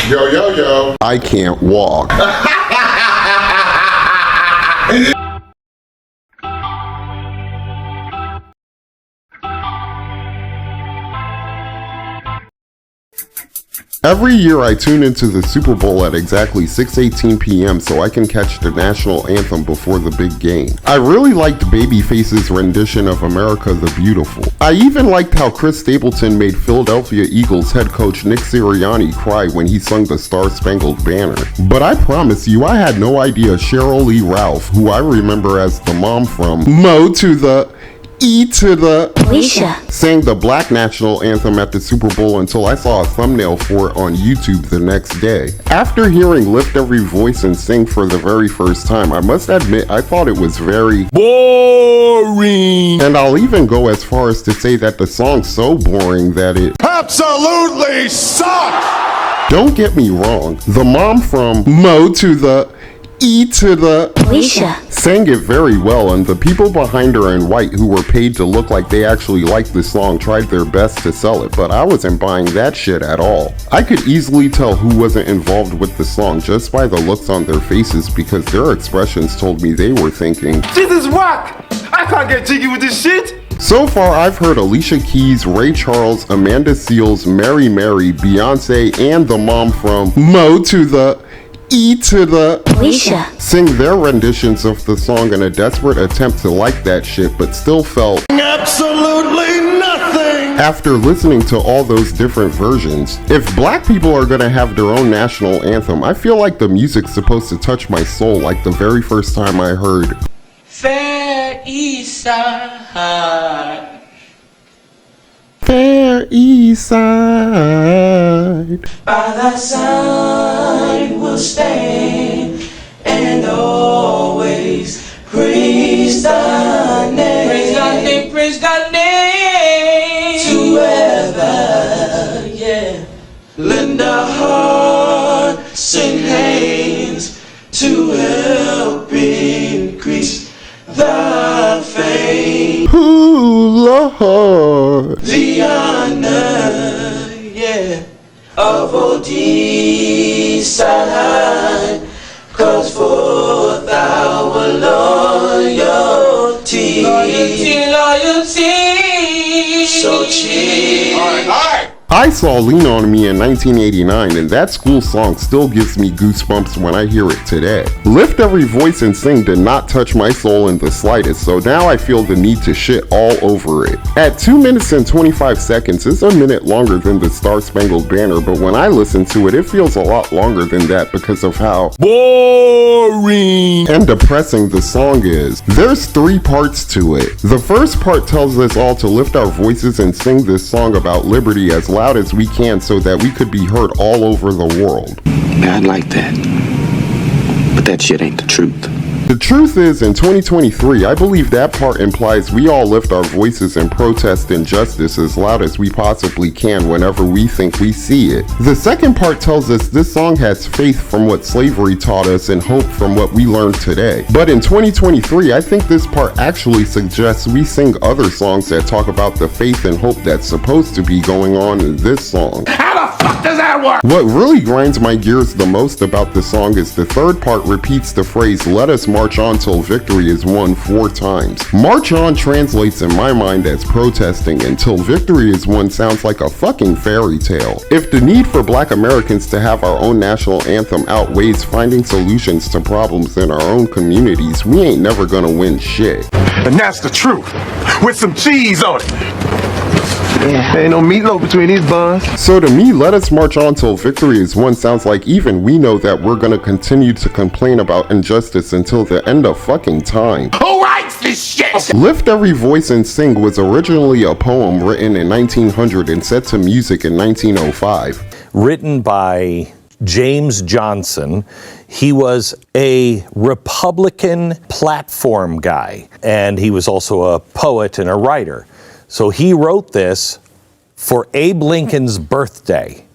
Yo, yo, yo. I can't walk. Every year I tune into the Super Bowl at exactly 6:18 p.m. so I can catch the national anthem before the big game. I really liked Babyface's rendition of America the Beautiful. I even liked how Chris Stapleton made Philadelphia Eagles head coach Nick Sirianni cry when he sung the Star-Spangled Banner. But I promise you, I had no idea Cheryl Lee Ralph, who I remember as the mom from Mo to the E to the Alicia, sang the Black National Anthem at the Super Bowl until I saw a thumbnail for it on YouTube the next day. After hearing Lift Every Voice and Sing for the very first time, I must admit I thought it was very boring. And I'll even go as far as to say that the song's so boring that it absolutely sucks! Don't get me wrong, the mom from Mo to the E to the Alicia sang it very well, and the people behind her in white who were paid to look like they actually liked the song tried their best to sell it, but I wasn't buying that shit at all. I could easily tell who wasn't involved with the song just by the looks on their faces, because their expressions told me they were thinking, "This is whack! I can't get jiggy with this shit!" So far, I've heard Alicia Keys, Ray Charles, Amanda Seales, Mary Mary, Beyonce, and the mom from Mo to the E to the Alicia sing their renditions of the song in a desperate attempt to like that shit, but still felt absolutely nothing after listening to all those different versions. If black people are gonna have their own national anthem, I feel like the music's supposed to touch my soul like the very first time I heard Fair East Side. Fair East Side. By thy side will stand and always praise thy name. Praise thy name, praise thy name. To ever, yeah. Lend a hearts and hands to help increase thy fame. Ooh, Lord. The honor, yeah, of all decide, cause forth our loyalty. Loyalty. So cheap. All right. I saw Lean On Me in 1989, and that school song still gives me goosebumps when I hear it today. Lift Every Voice and Sing did not touch my soul in the slightest, so now I feel the need to shit all over it. At 2 minutes and 25 seconds, it's a minute longer than the Star-Spangled Banner, but when I listen to it, it feels a lot longer than that because of how boring and depressing the song is. There's 3 parts to it. The first part tells us all to lift our voices and sing this song about liberty as loud as we can so that we could be heard all over the world. I'd like that, but that shit ain't the truth. The truth is, in 2023, I believe that part implies we all lift our voices and protest injustice as loud as we possibly can whenever we think we see it. The second part tells us this song has faith from what slavery taught us and hope from what we learned today. But in 2023, I think this part actually suggests we sing other songs that talk about the faith and hope that's supposed to be going on in this song. How the fuck does that work? What really grinds my gears the most about the song is the third part repeats the phrase, "Let us march on till victory is won" 4 times. March on translates in my mind as protesting, until victory is won sounds like a fucking fairy tale. If the need for black Americans to have our own national anthem outweighs finding solutions to problems in our own communities, we ain't never gonna win shit. And that's the truth, with some cheese on it. Yeah, ain't no meatloaf between these buns. So to me, "Let us march on till victory is won" sounds like even we know that we're gonna continue to complain about injustice until the end of fucking time. Who writes this shit? Lift Every Voice and Sing was originally a poem written in 1900 and set to music in 1905. Written by James Johnson. He was a Republican platform guy, and he was also a poet and a writer. So he wrote this for Abe Lincoln's birthday.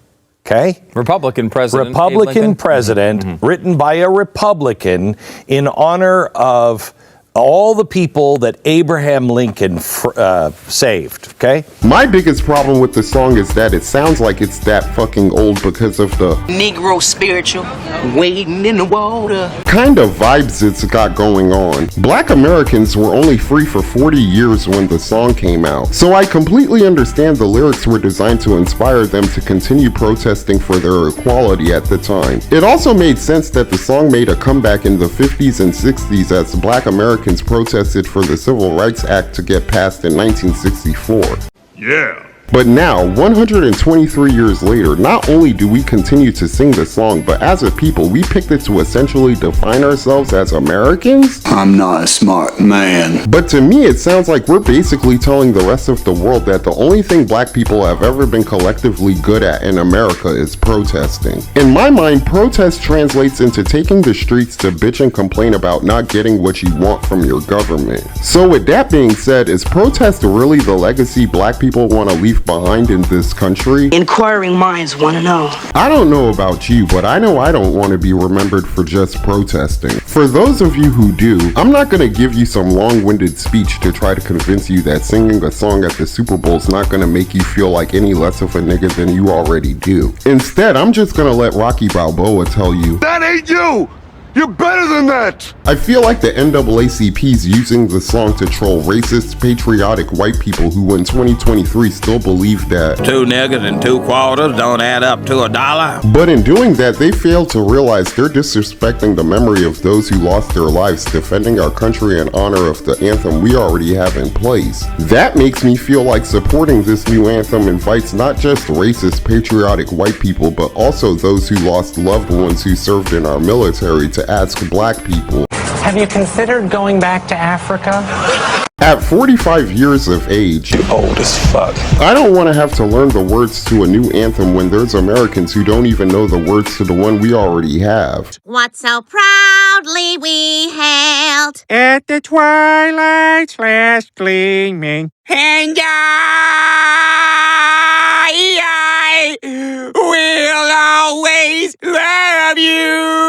Okay? Republican president. Republican president, written by a Republican in honor of all the people that Abraham Lincoln saved, okay? My biggest problem with the song is that it sounds like it's that fucking old because of the Negro spiritual, wading in the water. kind of vibes it's got going on. Black Americans were only free for 40 years when the song came out, so I completely understand the lyrics were designed to inspire them to continue protesting for their equality at the time. It also made sense that the song made a comeback in the 50s and 60s as Black Americans protested for the Civil Rights Act to get passed in 1964. Yeah. But now, 123 years later, not only do we continue to sing the song, but as a people, we picked it to essentially define ourselves as Americans? I'm not a smart man. But to me, it sounds like we're basically telling the rest of the world that the only thing black people have ever been collectively good at in America is protesting. In my mind, protest translates into taking the streets to bitch and complain about not getting what you want from your government. So with that being said, is protest really the legacy black people want to leave behind in this country? Inquiring minds want to know. I don't know about you, but I know I don't want to be remembered for just protesting. For those of you who do, I'm not going to give you some long-winded speech to try to convince you that singing a song at the Super Bowl is not going to make you feel like any less of a nigga than you already do. Instead, I'm just going to let Rocky Balboa tell you, That ain't you! You're better than that! I feel like the NAACP's using the song to troll racist, patriotic white people who in 2023 still believe that 2 niggers and 2 quarters don't add up to $1. But in doing that, they fail to realize they're disrespecting the memory of those who lost their lives defending our country in honor of the anthem we already have in place. That makes me feel like supporting this new anthem invites not just racist, patriotic white people, but also those who lost loved ones who served in our military to ask black people. Have you considered going back to Africa? At 45 years of age, Old as fuck. I don't want to have to learn the words to a new anthem when there's Americans who don't even know the words to the one we already have. What so proudly we hailed At the twilight's last gleaming, and I will always love you.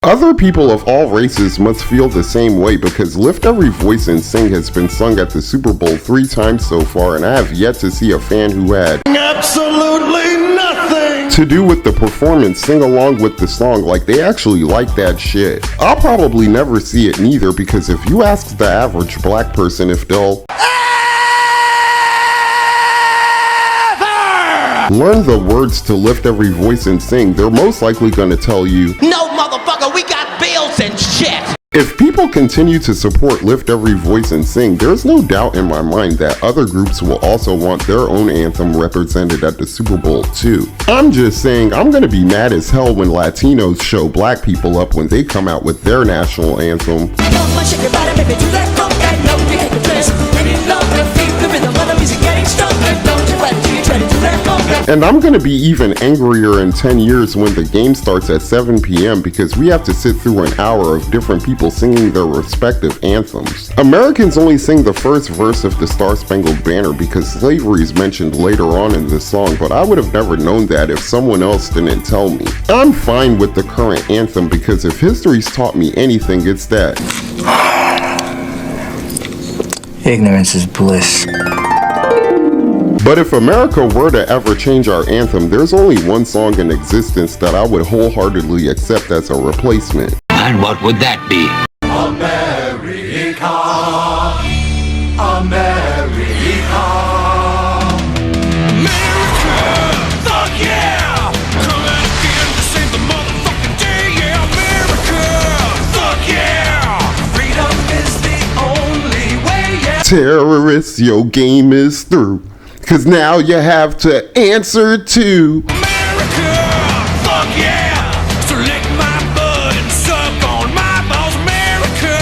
Other people of all races must feel the same way because Lift Every Voice and Sing has been sung at the Super Bowl 3 times so far, and I have yet to see a fan who had Absolutely nothing! to do with the performance sing along with the song like they actually like that shit. I'll probably never see it neither because if you ask the average black person if they'll learn the words to Lift Every Voice and Sing, they're most likely gonna tell you, No, motherfucker, we got bills and shit. if people continue to support Lift Every Voice and Sing, there's no doubt in my mind that other groups will also want their own anthem represented at the Super Bowl too. I'm just saying I'm gonna be mad as hell when Latinos show black people up when they come out with their national anthem. And I'm gonna be even angrier in 10 years when the game starts at 7 p.m. because we have to sit through an hour of different people singing their respective anthems. Americans only sing the first verse of the Star-Spangled Banner because slavery is mentioned later on in the song, but I would have never known that if someone else didn't tell me. I'm fine with the current anthem because if history's taught me anything, it's that Ignorance is bliss. But if America were to ever change our anthem, there's only one song in existence that I would wholeheartedly accept as a replacement. And what would that be? America, America. Fuck yeah! Come out again to save the motherfucking day, yeah, America! Fuck yeah! Freedom is the only way, yeah! Terrorists, your game is through. Cause now you have to answer to America! Fuck yeah! So lick my butt and suck on my balls, America!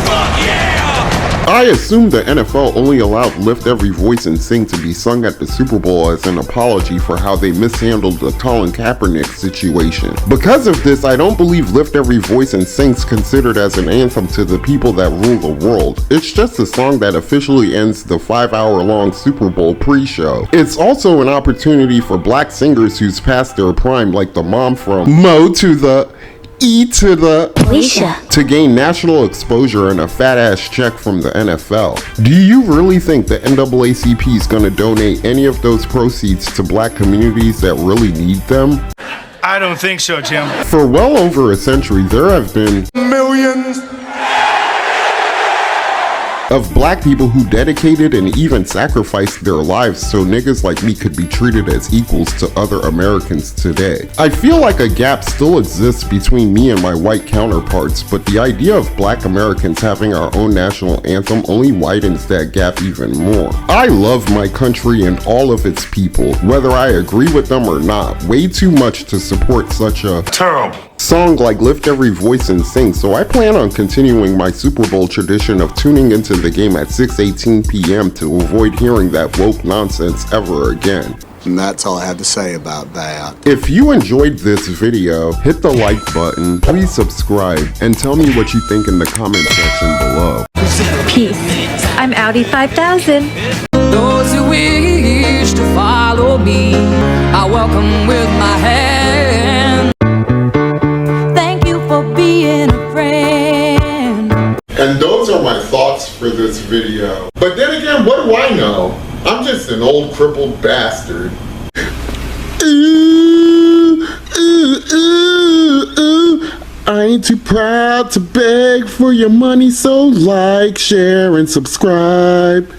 Fuck yeah! I assume the NFL only allowed Lift Every Voice and Sing to be sung at the Super Bowl as an apology for how they mishandled the Colin Kaepernick situation. Because of this, I don't believe Lift Every Voice and Sing's considered as an anthem to the people that rule the world. It's just a song that officially ends the 5-hour-long Super Bowl pre-show. It's also an opportunity for black singers who's past their prime, like the mom from Mo to the E to the Alicia. to gain national exposure and a fat ass check from the NFL. Do you really think the NAACP is gonna donate any of those proceeds to black communities that really need them? I don't think so, Jim. For well over a century, there have been Millions. of black people who dedicated and even sacrificed their lives so niggas like me could be treated as equals to other Americans today. I feel like a gap still exists between me and my white counterparts, but the idea of black Americans having our own national anthem only widens that gap even more. I love my country and all of its people, whether I agree with them or not, way too much to support such a Terrible. song like Lift Every Voice and Sing, so I plan on continuing my Super Bowl tradition of tuning into the game at 6:18 p.m. to avoid hearing that woke nonsense ever again. And that's all I have to say about that. If you enjoyed this video, hit the like button, please subscribe, and tell me what you think in the comment section below. Peace. I'm Audi 5000. Those who wish to follow me, I welcome with my hand. Thank you for being a friend. And those are my thoughts for this video. But then again, what do I know? I'm just an old crippled bastard. Ooh, ooh, ooh, ooh. I ain't too proud to beg for your money, so like, share, and subscribe.